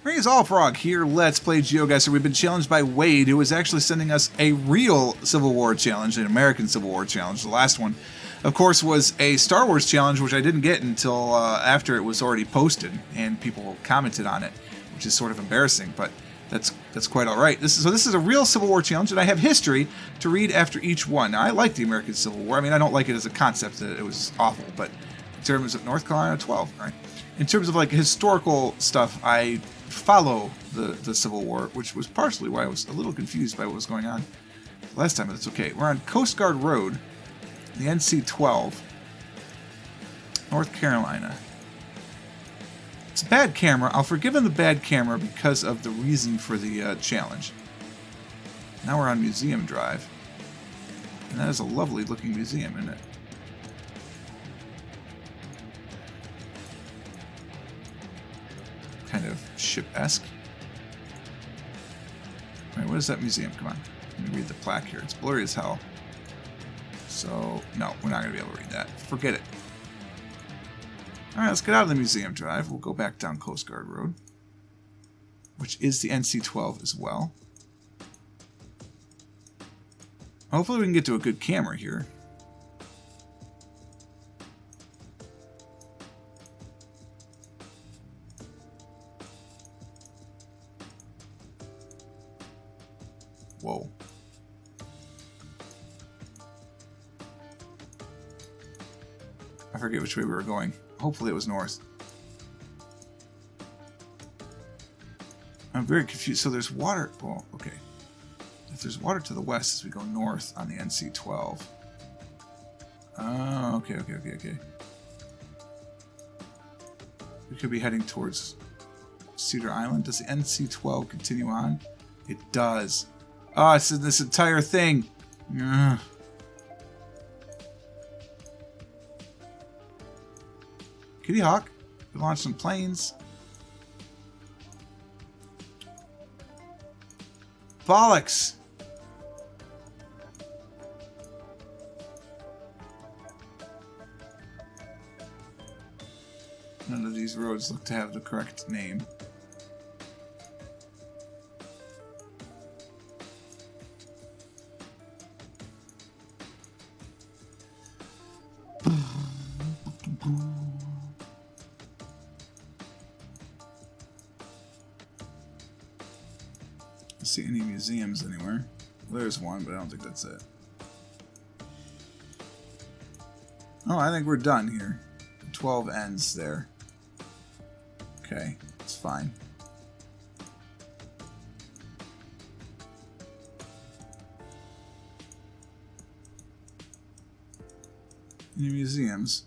Raise All Frog here. Let's play GeoGuessr. We've been challenged by Wade, who is actually sending us a real Civil War challenge, an American Civil War challenge. The last one, of course, was a Star Wars challenge, which I didn't get until after it was already posted and people commented on it, which is sort of embarrassing, but that's quite all right. This is a real Civil War challenge, and I have history to read after each one. Now, I like the American Civil War. I mean, I don't like it as a concept; it was awful. But in terms of North Carolina 12, right? In terms of like historical stuff, I follow the Civil War, which was partially why I was a little confused by what was going on last time, but it's okay. We're on Coast Guard Road, the NC-12, North Carolina. It's a bad camera. I'll forgive him the bad camera because of the reason for the challenge. Now we're on Museum Drive, and that is a lovely looking museum, isn't it? Kind of ship-esque. Alright, what is that museum? Come on. Let me read the plaque here. It's blurry as hell. So, no, we're not going to be able to read that. Forget it. Alright, let's get out of the Museum Drive. We'll go back down Coast Guard Road, which is the NC-12 as well. Hopefully we can get to a good camera here. Whoa. I forget which way we were going. Hopefully it was north. I'm very confused. So there's water. Well, okay. If there's water to the west as we go north on the NC-12. Oh, okay. We could be heading towards Cedar Island. Does the NC-12 continue on? It does. Oh, it's in this entire thing. Ugh. Kitty Hawk. We launched some planes. Bollocks. None of these roads look to have the correct name. See any museums anywhere? Well, there's one, but I don't think that's it. Oh, I think we're done here. 12 ends there. Okay, it's fine. Any museums?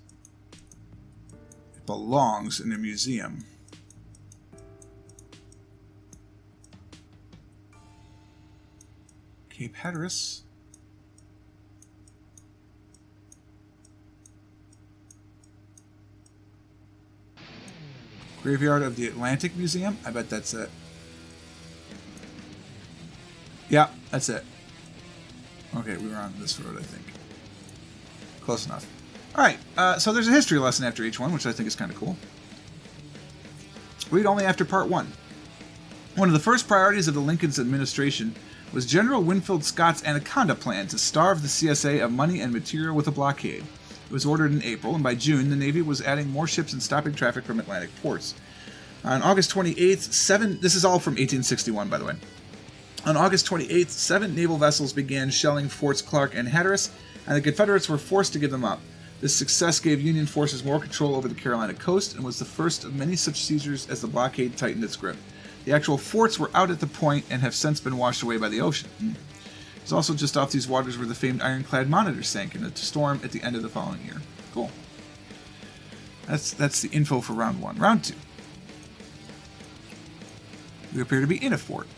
It belongs in a museum. Cape Hatteras. Graveyard of the Atlantic Museum. I bet that's it. Yeah, that's it. Okay, we were on this road, I think. Close enough. Alright, so there's a history lesson after each one, which I think is kind of cool. Read only after part 1. One of the first priorities of the Lincoln's administration was General Winfield Scott's Anaconda Plan to starve the CSA of money and material with a blockade. It was ordered in April, and by June, the Navy was adding more ships and stopping traffic from Atlantic ports. On August 28th, this is all from 1861, by the way. On August 28th, 7 naval vessels began shelling Forts Clark and Hatteras, and the Confederates were forced to give them up. This success gave Union forces more control over the Carolina coast and was the first of many such seizures as the blockade tightened its grip. The actual forts were out at the point and have since been washed away by the ocean. It's also just off these waters where the famed ironclad Monitor sank in a storm at the end of the following year. Cool. That's the info for round 1. Round 2. We appear to be in a fort,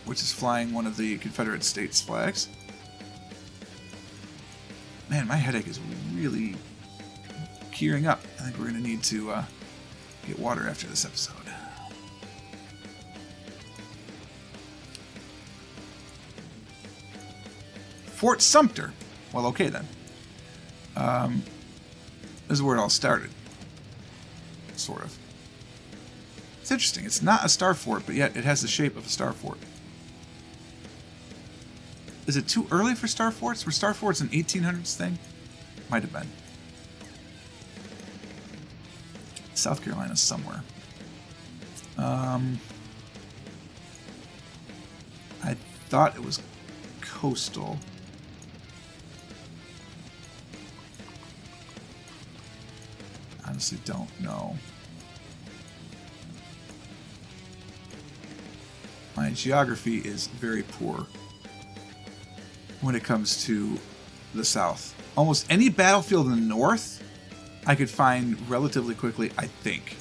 which is flying one of the Confederate States flags. Man, my headache is really gearing up. I think we're going to need to get water after this episode. Fort Sumter. Well, okay then. This is where it all started. Sort of. It's interesting. It's not a star fort, but yet it has the shape of a star fort. Is it too early for star forts? Were star forts an 1800s thing? Might have been. South Carolina somewhere. I thought it was coastal. Honestly, don't know. My geography is very poor when it comes to the South. Almost any battlefield in the North, I could find relatively quickly, I think.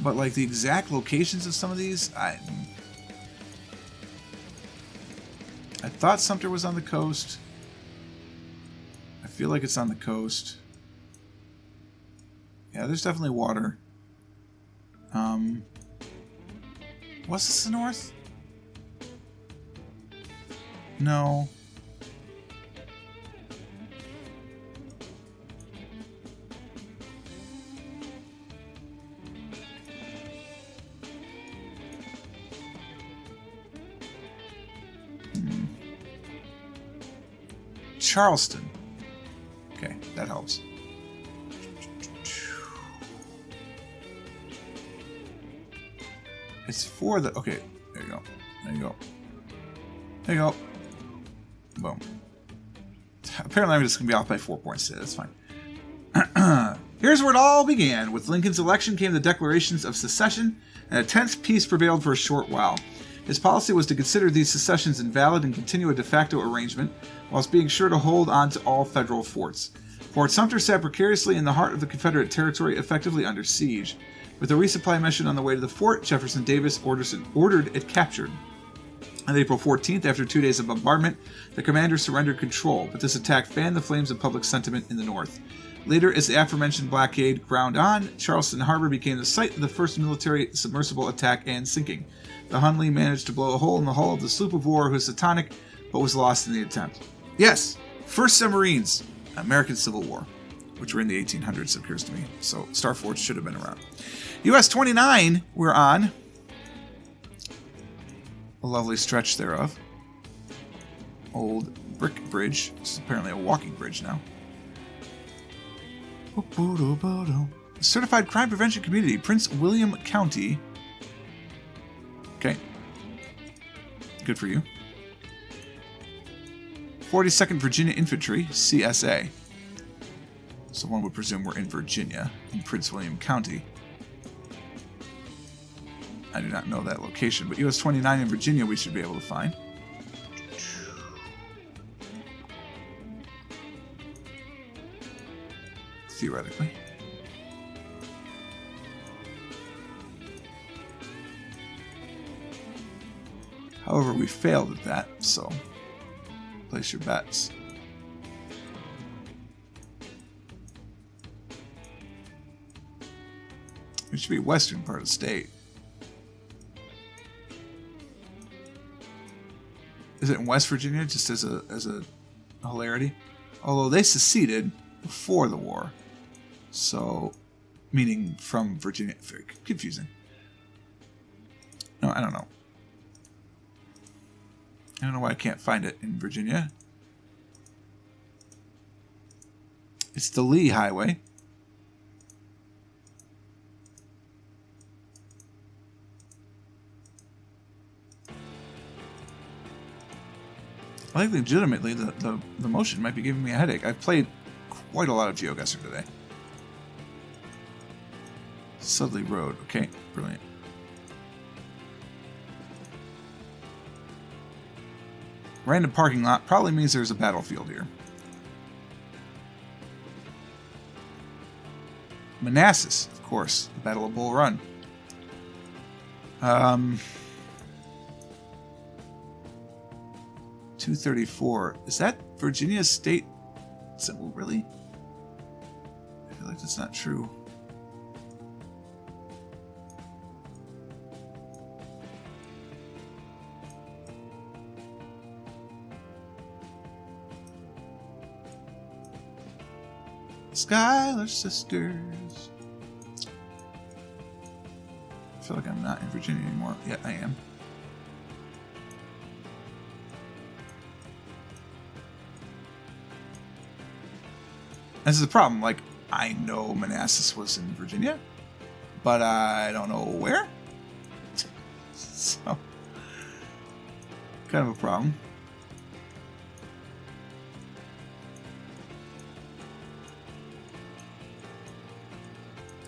But like the exact locations of some of these, I thought Sumter was on the coast. I feel like it's on the coast. Yeah, there's definitely water. Was this the North? No. Charleston. Okay, that helps. It's for the... Okay, there you go. There you go. There you go. Boom. Apparently I'm just going to be off by 4 points today. That's fine. Here's where it all began. With Lincoln's election came the declarations of secession, and a tense peace prevailed for a short while. His policy was to consider these secessions invalid and continue a de facto arrangement, whilst being sure to hold on to all federal forts. Fort Sumter sat precariously in the heart of the Confederate territory, effectively under siege. With a resupply mission on the way to the fort, Jefferson Davis ordered it captured. On April 14th, after 2 days of bombardment, the commander surrendered control, but this attack fanned the flames of public sentiment in the North. Later, as the aforementioned blockade ground on, Charleston Harbor became the site of the first military submersible attack and sinking. The Hunley managed to blow a hole in the hull of the sloop of war Housatonic, but was lost in the attempt. Yes, first submarines, American Civil War, which were in the 1800s, it appears to me. So star forts should have been around. US 29, we're on. A lovely stretch thereof. Old brick bridge. This is apparently a walking bridge now. Certified Crime Prevention Community, Prince William County. Okay. Good for you. 42nd Virginia Infantry, CSA. So one would presume we're in Virginia, in Prince William County. I do not know that location, but US 29 in Virginia we should be able to find. Theoretically. However, we failed at that, so place your bets. It should be western part of the state. Is it in West Virginia, just as a hilarity? Although they seceded before the war. So, meaning from Virginia. Very confusing. No, I don't know. I don't know why I can't find it in Virginia. It's the Lee Highway. I think legitimately the motion might be giving me a headache. I've played quite a lot of GeoGuessr today. Sudley Road. Okay, brilliant. Random parking lot probably means there's a battlefield here. Manassas, of course. The Battle of Bull Run. 234. Is that Virginia's state symbol, really? I feel like that's not true. Schuyler Sisters. feel like I'm not in Virginia anymore. Yeah, I am. This is the problem. Like, I know Manassas was in Virginia, but I don't know where. So, kind of a problem.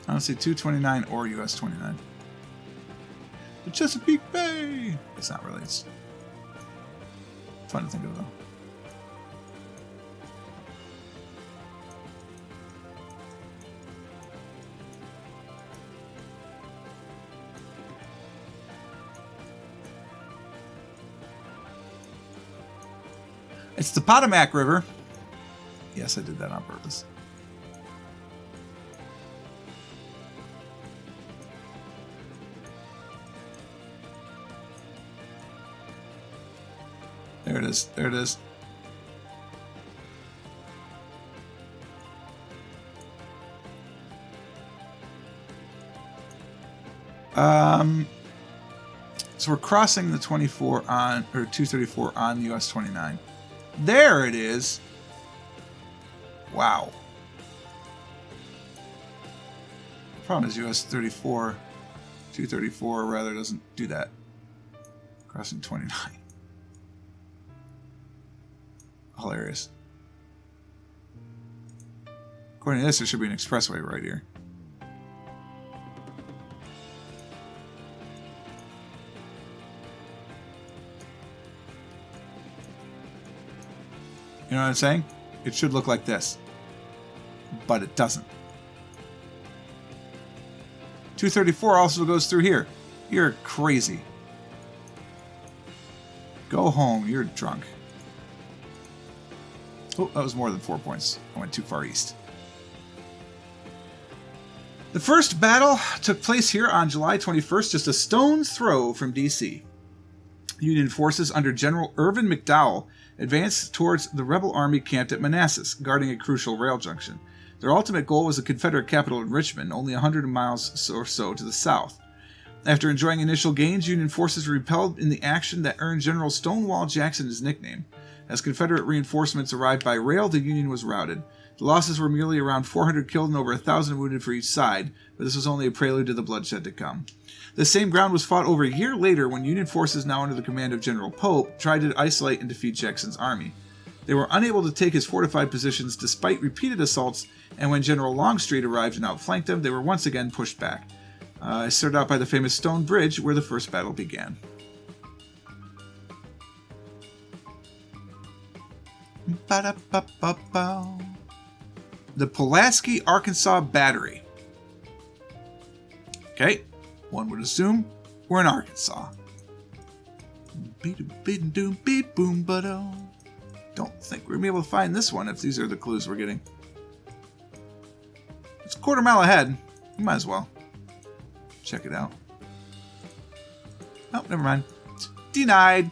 I don't see 229 or US 29. The Chesapeake Bay! It's not really. It's fun to think of, though. It's the Potomac River. Yes, I did that on purpose. There it is. There it is. So we're crossing the 24 on, or 234 on the US 29. There it is. Wow. The problem is US 34, 234 rather doesn't do that. Crossing 29. Hilarious. According to this, there should be an expressway right here. You know what I'm saying? It should look like this. But it doesn't. 234 also goes through here. You're crazy. Go home. You're drunk. Oh, that was more than 4 points. I went too far east. The first battle took place here on July 21st, just a stone's throw from D.C. Union forces under General Irvin McDowell advanced towards the rebel army camped at Manassas, guarding a crucial rail junction. Their ultimate goal was the Confederate capital in Richmond, only 100 miles or so to the south. After enjoying initial gains, Union forces were repelled in the action that earned General Stonewall Jackson his nickname. As Confederate reinforcements arrived by rail, the Union was routed. The losses were merely around 400 killed and over 1,000 wounded for each side, but this was only a prelude to the bloodshed to come. The same ground was fought over a year later when Union forces, now under the command of General Pope, tried to isolate and defeat Jackson's army. They were unable to take his fortified positions despite repeated assaults, and when General Longstreet arrived and outflanked them, they were once again pushed back. It started out by the famous Stone Bridge, where the first battle began. The Pulaski, Arkansas Battery. Okay, one would assume we're in Arkansas. Don't think we're going to be able to find this one if these are the clues we're getting. It's a quarter mile ahead. You might as well check it out. Oh, never mind. Denied.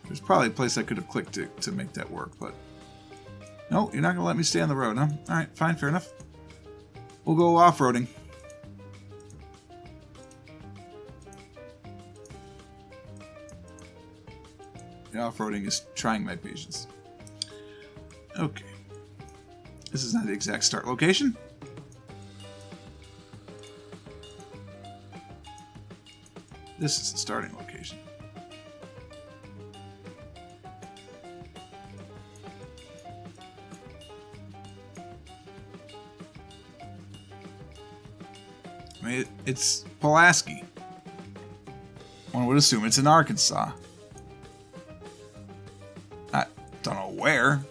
There's probably a place I could have clicked to make that work, but no, you're not going to let me stay on the road, huh? All right, fine, fair enough. We'll go off-roading. The off-roading is trying my patience. Okay. This is not the exact start location. This is the starting location. I mean, it's Pulaski. One would assume it's in Arkansas. I don't know where.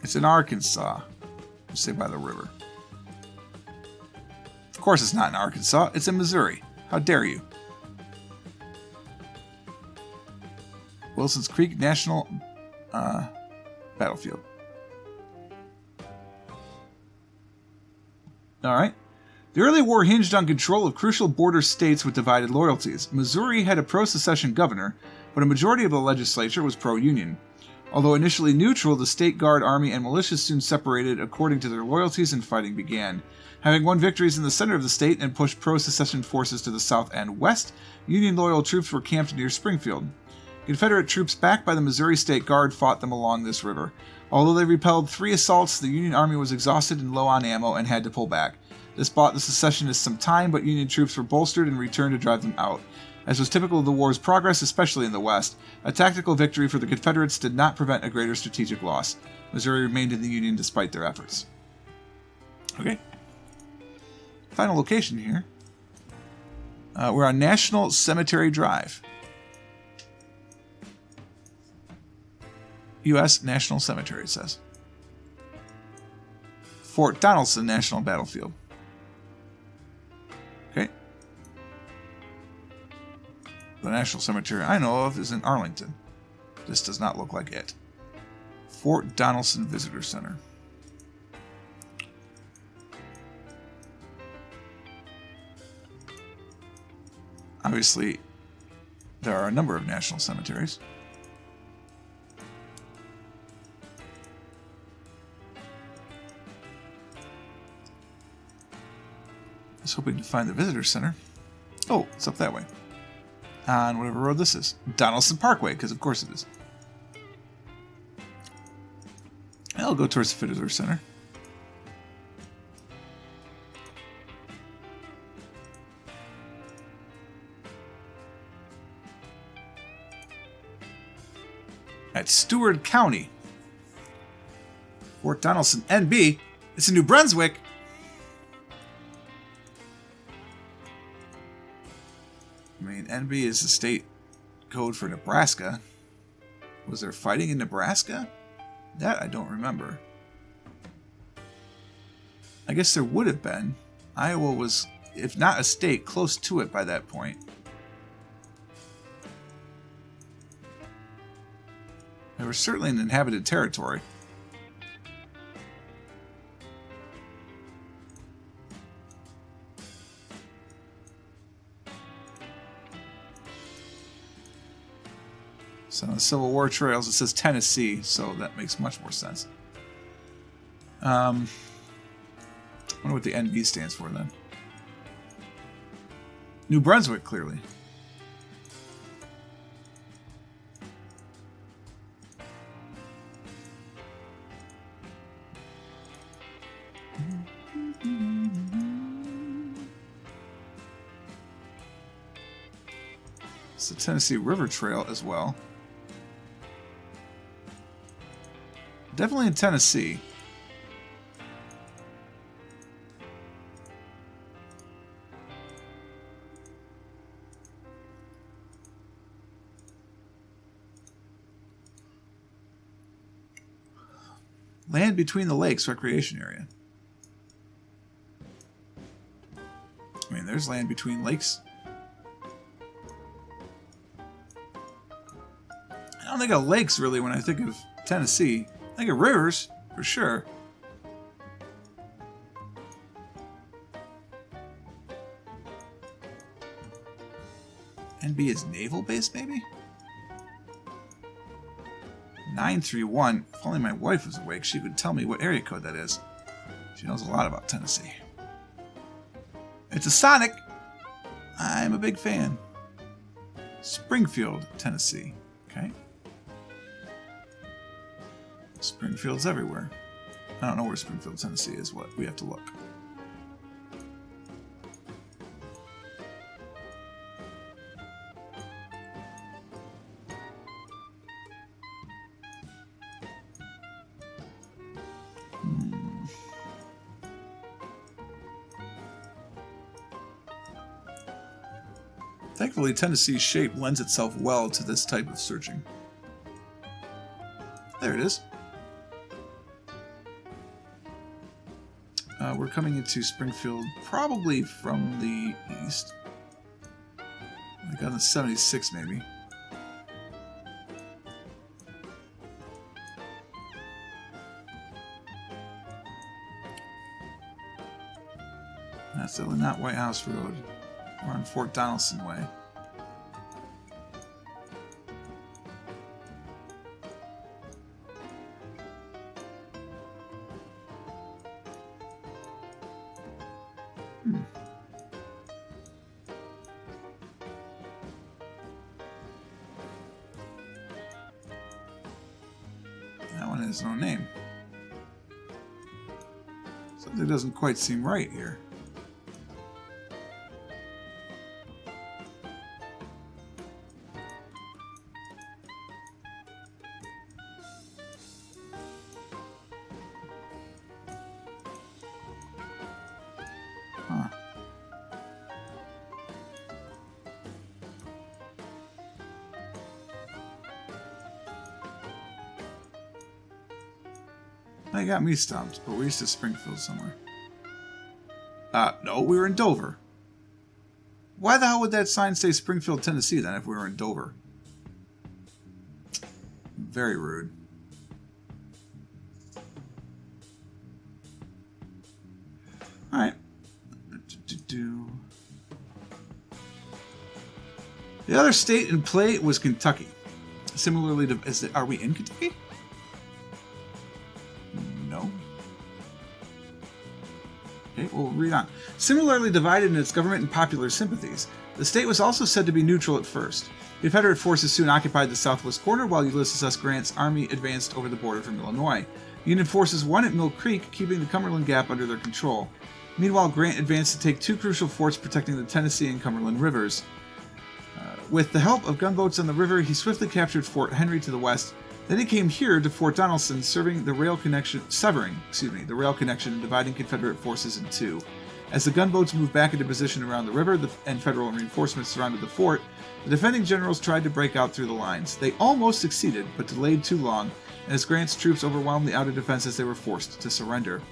It's in Arkansas. Let's say by the river. Of course it's not in Arkansas. It's in Missouri. How dare you? Wilson's Creek National Battlefield. All right. The early war hinged on control of crucial border states with divided loyalties. Missouri had a pro-secession governor, but a majority of the legislature was pro-Union. Although initially neutral, the state guard, army, and militias soon separated according to their loyalties and fighting began. Having won victories in the center of the state and pushed pro-secession forces to the south and west, Union-loyal troops were camped near Springfield. Confederate troops backed by the Missouri State Guard fought them along this river. Although they repelled 3 assaults, the Union Army was exhausted and low on ammo and had to pull back. This bought the secessionists some time, but Union troops were bolstered and returned to drive them out. As was typical of the war's progress, especially in the West, a tactical victory for the Confederates did not prevent a greater strategic loss. Missouri remained in the Union despite their efforts. Okay. Final location here. We're on National Cemetery Drive. U.S. National Cemetery, it says. Fort Donelson National Battlefield. Okay. The National Cemetery I know of is in Arlington. This does not look like it. Fort Donelson Visitor Center. Obviously, there are a number of national cemeteries. I was hoping to find the visitor center. Oh, it's up that way. On whatever road this is. Donelson Parkway, because of course it is. I'll go towards the visitor center. At Stewart County. Fort Donelson, NB. It's in New Brunswick. I mean, NB is the state code for Nebraska. Was there fighting in Nebraska? That I don't remember. I guess there would have been. Iowa was, if not a state, close to it by that point. They were certainly an inhabited territory. So on the Civil War trails, it says Tennessee, so that makes much more sense. I wonder what the NB stands for then. New Brunswick, clearly. It's the Tennessee River Trail as well. Definitely in Tennessee. Land Between the Lakes Recreation Area. I mean, there's land between lakes. I don't think of lakes really when I think of Tennessee. I think of rivers, for sure. NB is naval base, maybe? 931. If only my wife was awake, she would tell me what area code that is. She knows a lot about Tennessee. It's a Sonic. I'm a big fan. Springfield, Tennessee. Okay. Springfield's everywhere. I don't know where Springfield, Tennessee is. What? We have to look. Thankfully, Tennessee's shape lends itself well to this type of searching. There it is. We're coming into Springfield probably from the east. Like on the 76 maybe. Still not White House Road. We're on Fort Donaldson Way. That one has no name. Something doesn't quite seem right here. Huh. They got me stumped, but we're used to Springfield somewhere. No, we were in Dover. Why the hell would that sign say Springfield, Tennessee then if we were in Dover? Very rude. Alright. The other state in play was Kentucky. Similarly to... Are we in Kentucky? No. Okay, we'll read on. Similarly divided in its government and popular sympathies, the state was also said to be neutral at first. Confederate forces soon occupied the southwest corner, while Ulysses S. Grant's army advanced over the border from Illinois. Union forces won at Mill Creek, keeping the Cumberland Gap under their control. Meanwhile, Grant advanced to take two crucial forts protecting the Tennessee and Cumberland rivers. With the help of gunboats on the river, he swiftly captured Fort Henry to the west. Then he came here to Fort Donaldson, severing the rail connection and dividing Confederate forces in two. As the gunboats moved back into position around the river and Federal reinforcements surrounded the fort, the defending generals tried to break out through the lines. They almost succeeded, but delayed too long, and as Grant's troops overwhelmed the outer defenses, they were forced to surrender.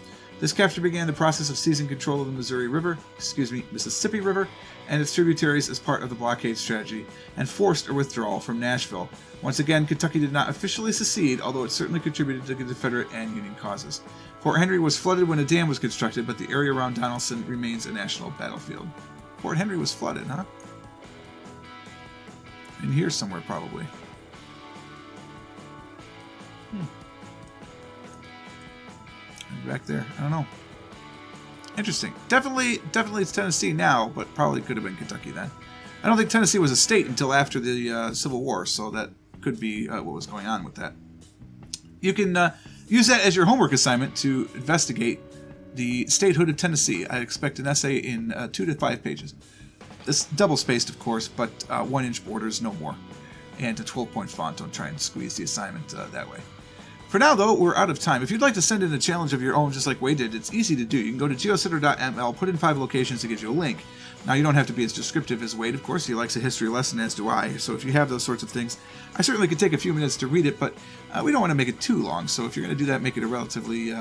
This capture began the process of seizing control of the Mississippi River and its tributaries as part of the blockade strategy, and forced a withdrawal from Nashville. Once again, Kentucky did not officially secede, although it certainly contributed to the Confederate and Union causes. Fort Henry was flooded when a dam was constructed, but the area around Donaldson remains a national battlefield. Fort Henry was flooded, huh? In here somewhere, probably. Back there, I don't know. Interesting. Definitely it's Tennessee now, but probably could have been Kentucky then. I don't think Tennessee was a state until after the Civil War, so that could be what was going on with that. You can use that as your homework assignment to investigate the statehood of Tennessee. I expect an essay in 2 to 5 pages. This double-spaced, of course, but 1-inch borders, no more. And a 12-point font. Don't try and squeeze the assignment that way. For now, though, we're out of time. If you'd like to send in a challenge of your own, just like Wade did, it's easy to do. You can go to geocitter.ml, put in 5 locations to get you a link. Now, you don't have to be as descriptive as Wade, of course. He likes a history lesson, as do I. So if you have those sorts of things, I certainly could take a few minutes to read it, but we don't want to make it too long. So if you're going to do that, make it a relatively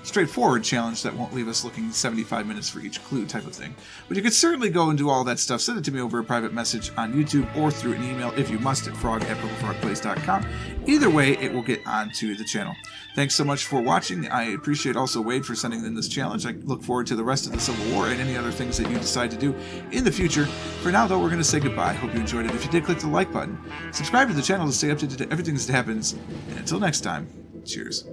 straightforward challenge that won't leave us looking 75 minutes for each clue type of thing. But you could certainly go and do all that stuff. Send it to me over a private message on YouTube or through an email if you must at frog@PurpleFrogPlays.com. Either way, it will get onto the channel. Thanks so much for watching. I appreciate also Wade for sending in this challenge. I look forward to the rest of the Civil War and any other things that you decide to do in the future. For now, though, we're going to say goodbye. Hope you enjoyed it. If you did, click the like button. Subscribe to the channel to stay up to date on everything that happens. And until next time, cheers.